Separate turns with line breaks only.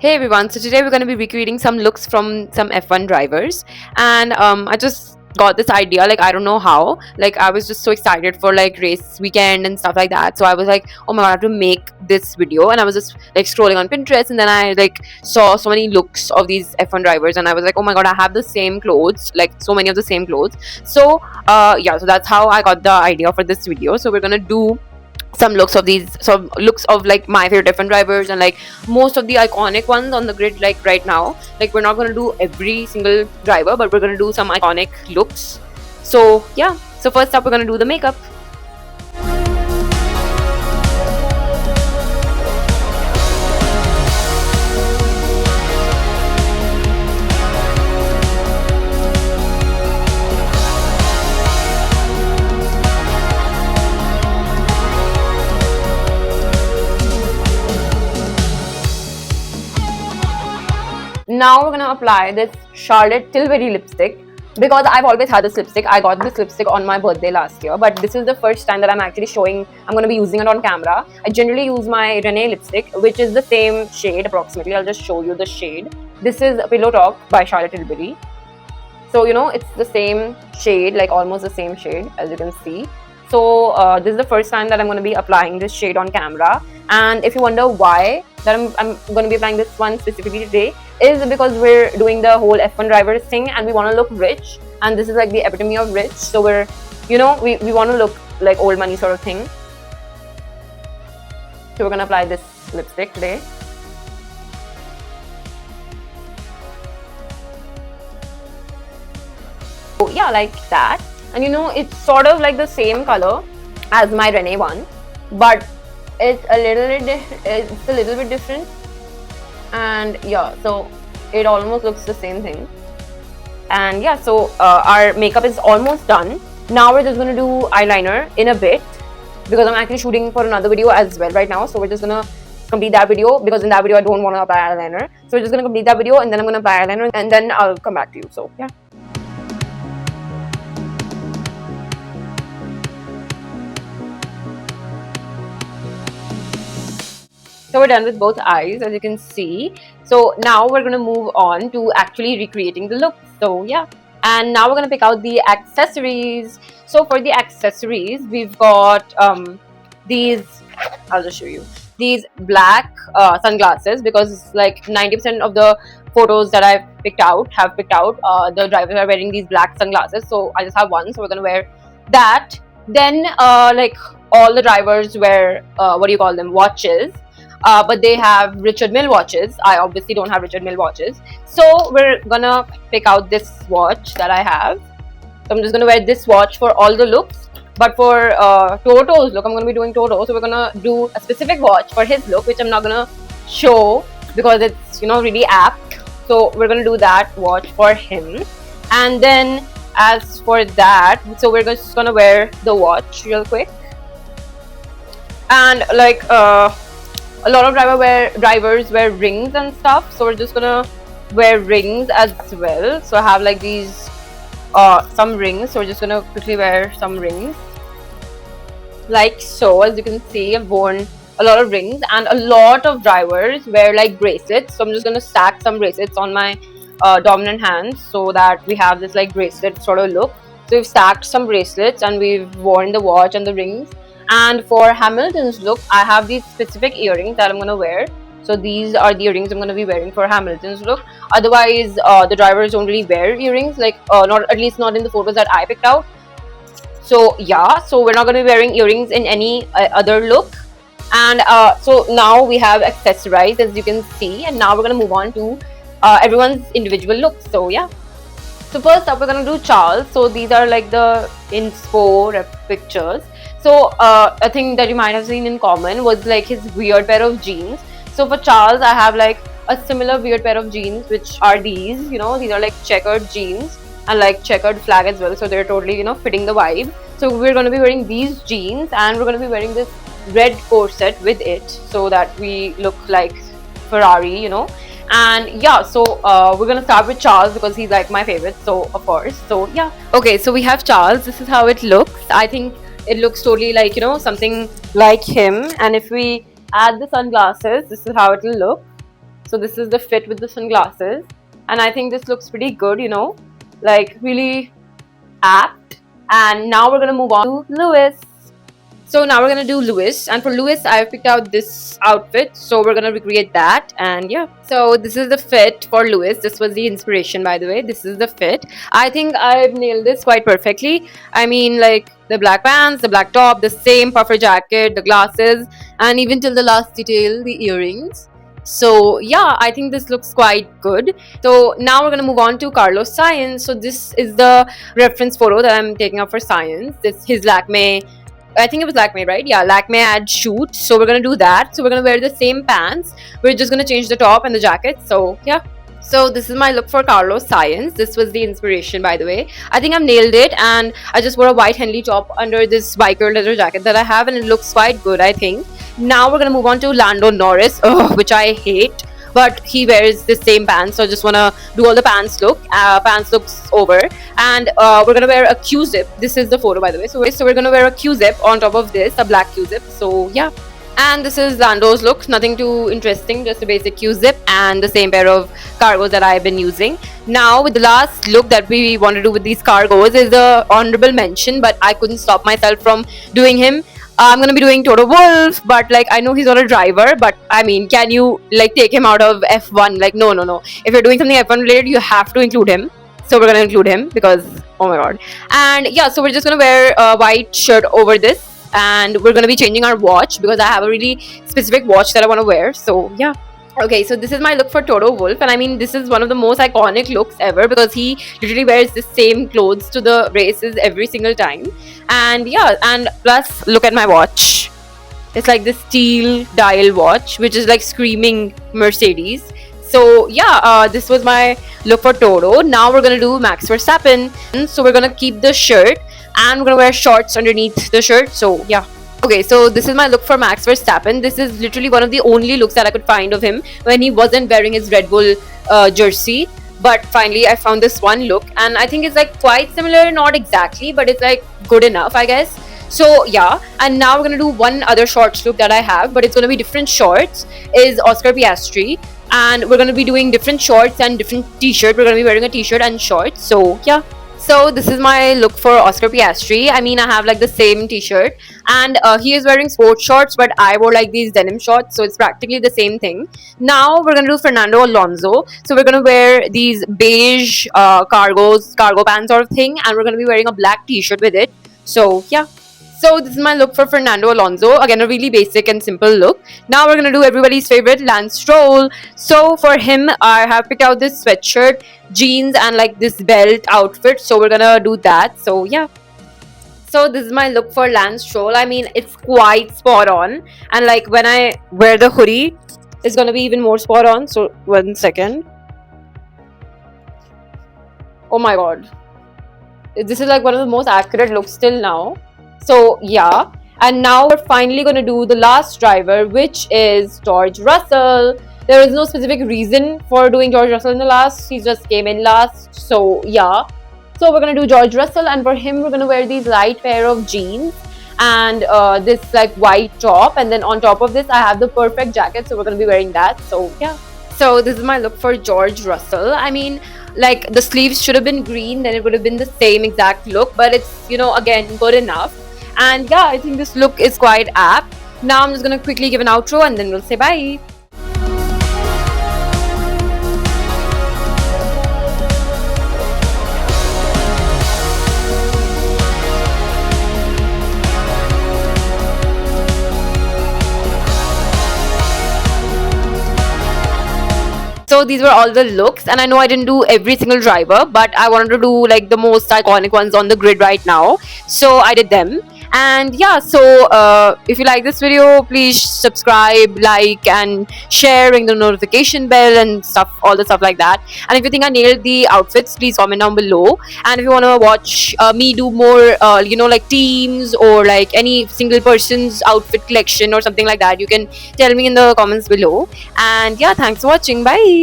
Hey everyone, so today we're going to be recreating some looks from some F1 drivers, and I just got this idea, like I don't know how, like I was just so excited for like race weekend and stuff like that. So I was like, oh my god, I have to make this video, and I was just like scrolling on Pinterest, and then I like saw so many looks of these F1 drivers, and I was like, oh my god, I have the same clothes, like so many of the same clothes. So yeah, so that's how I got the idea for this video. So we're gonna do some looks of like my favorite F1 drivers and like most of the iconic ones on the grid like right now. Like we're not going to do every single driver, but we're going to do some iconic looks. So yeah, so first up we're going to do the makeup. Now we're gonna apply this Charlotte Tilbury lipstick because I've always had this lipstick. I got this lipstick on my birthday last year, but this is the first time that I'm actually showing. I'm gonna be using it on camera. I generally use my Renee lipstick, which is the same shade approximately. I'll just show you the shade. This is Pillow Talk by Charlotte Tilbury. So you know it's the same shade, like almost the same shade as you can see. So this is the first time that I'm going to be applying this shade on camera. And if you wonder why that I'm going to be applying this one specifically today, is because we're doing the whole F1 drivers thing and we want to look rich. And this is like the epitome of rich. So we're, you know, we want to look like old money sort of thing. So we're going to apply this lipstick today. So yeah, like that. And you know, it's sort of like the same color as my Renee one, but it's a little bit different. And yeah, so it almost looks the same thing. And yeah, so our makeup is almost done. Now we're just gonna do eyeliner in a bit because I'm actually shooting for another video as well right now. So we're just gonna complete that video because in that video I don't want to apply eyeliner. So we're just gonna complete that video and then I'm gonna apply eyeliner and then I'll come back to you. So yeah. So we're done with both eyes, as you can see. So now we're going to move on to actually recreating the look. So yeah, and now we're going to pick out the accessories. So for the accessories, we've got these, I'll just show you, these black sunglasses, because like 90% of the photos that I've picked out the drivers are wearing these black sunglasses. So I just have one, so we're going to wear that. Then like all the drivers wear what do you call them, watches. But they have Richard Mille watches. I obviously don't have Richard Mille watches. So we're gonna pick out this watch that I have. So I'm just gonna wear this watch for all the looks. But for Toto's look, I'm gonna be doing Toto. So we're gonna do a specific watch for his look, which I'm not gonna show because it's, you know, really apt. So we're gonna do that watch for him. And then as for that, so we're just gonna wear the watch real quick. And like a lot of drivers wear rings and stuff, so we're just gonna wear rings as well. So I have like these some rings, so we're just gonna quickly wear some rings like so. As you can see, I've worn a lot of rings, and a lot of drivers wear like bracelets. So I'm just gonna stack some bracelets on my dominant hand so that we have this like bracelet sort of look. So we've stacked some bracelets and we've worn the watch and the rings. And for Hamilton's look, I have these specific earrings that I'm going to wear. So these are the earrings I'm going to be wearing for Hamilton's look. Otherwise, the drivers don't really wear earrings, like not, at least not in the photos that I picked out. So yeah, so we're not going to be wearing earrings in any other look. And so now we have accessorized, as you can see. And now we're going to move on to everyone's individual looks. So yeah. So first up, we're going to do Charles. So these are like the inspo pictures. So a thing that you might have seen in common was like his weird pair of jeans. So for Charles, I have like a similar weird pair of jeans, which are these, you know, these are like checkered jeans and like checkered flag as well. So they're totally, you know, fitting the vibe. So we're going to be wearing these jeans and we're going to be wearing this red corset with it so that we look like Ferrari, you know. And yeah, so we're gonna start with Charles because he's like my favorite, so of course. So yeah, okay, so we have Charles. This is how it looks. I think it looks totally like, you know, something like him. And if we add the sunglasses, this is how it will look. So this is the fit with the sunglasses, and I think this looks pretty good, you know, like really apt. And now we're gonna move on to Lewis. So now we're gonna do Lewis, and for Lewis, I've picked out this outfit, so we're gonna recreate that. And yeah, so this is the fit for Lewis. This was the inspiration, by the way. This is the fit. I think I've nailed this quite perfectly. I mean, like the black pants, the black top, the same puffer jacket, the glasses, and even till the last detail, the earrings. So yeah, I think this looks quite good. So now we're gonna move on to Carlos Science. So this is the reference photo that I'm taking up for Science. This his Lakme, I think it was Lakme, right? Yeah, Lakme ad shoot. So we're gonna do that. So we're gonna wear the same pants. We're just gonna change the top and the jacket. So yeah. So this is my look for Carlos Science. This was the inspiration, by the way. I think I've nailed it, and I just wore a white Henley top under this biker leather jacket that I have, and it looks quite good, I think. Now we're gonna move on to Lando Norris, which I hate, but he wears the same pants, so I just wanna do all the pants look. Pants looks over, and we're gonna wear a Q-zip. This is the photo, by the way. So we're gonna wear a Q-zip on top of this, a black Q-zip. So yeah. And this is Lando's look, nothing too interesting, just a basic Q-zip and the same pair of cargos that I've been using. Now with the last look that we want to do with these cargos is the honorable mention, but I couldn't stop myself from doing him. I'm gonna be doing Toto Wolff, but like I know he's not a driver, but I mean, can you like take him out of F1? Like no. If you're doing something F1 related, you have to include him. So we're gonna include him because oh my god. And yeah, so we're just gonna wear a white shirt over this, and we're gonna be changing our watch because I have a really specific watch that I want to wear. So yeah. Okay, so this is my look for Toto Wolff, and I mean this is one of the most iconic looks ever because he literally wears the same clothes to the races every single time. And yeah, and plus look at my watch. It's like this steel dial watch, which is like screaming Mercedes. So yeah, this was my look for Toto. Now we're gonna do Max Verstappen. So we're gonna keep the shirt, and we're gonna wear shorts underneath the shirt. So yeah. Okay, so this is my look for Max Verstappen. This is literally one of the only looks that I could find of him when he wasn't wearing his Red Bull jersey. But finally, I found this one look, and I think it's like quite similar, not exactly, but it's like good enough, I guess. So yeah, and now we're gonna do one other shorts look that I have, but it's gonna be different shorts. Is Oscar Piastri, and we're gonna be doing different shorts and different t-shirt. We're gonna be wearing a t-shirt and shorts. So yeah. So this is my look for Oscar Piastri. I mean, I have like the same t-shirt, and he is wearing sports shorts, but I wore like these denim shorts, so it's practically the same thing. Now we're gonna do Fernando Alonso. So we're gonna wear these beige cargo pants sort of thing, and we're gonna be wearing a black t-shirt with it. So yeah. So this is my look for Fernando Alonso. Again, a really basic and simple look. Now we're gonna do everybody's favorite, Lance Stroll. So for him, I have picked out this sweatshirt, jeans, and like this belt outfit. So we're gonna do that. So yeah. So this is my look for Lance Stroll. I mean, it's quite spot on. And like when I wear the hoodie, it's gonna be even more spot on. So 1 second. Oh my god. This is like one of the most accurate looks till now. So yeah, and now we're finally going to do the last driver, which is George Russell. There is no specific reason for doing George Russell in the last. He just came in last. So yeah, so we're going to do George Russell, and for him we're going to wear these light pair of jeans and this like white top, and then on top of this I have the perfect jacket, so we're going to be wearing that. So yeah, so this is my look for George Russell. I mean, like the sleeves should have been green, then it would have been the same exact look, but it's, you know, again, good enough. And yeah, I think this look is quite apt. Now I'm just gonna quickly give an outro, and then we'll say bye. So these were all the looks, and I know I didn't do every single driver, but I wanted to do like the most iconic ones on the grid right now, so I did them. And yeah, so if you like this video, please subscribe, like, and share, ring the notification bell and stuff, all the stuff like that. And if you think I nailed the outfits, please comment down below. And if you want to watch me do more you know, like teams or like any single person's outfit collection or something like that, you can tell me in the comments below. And yeah, thanks for watching. Bye.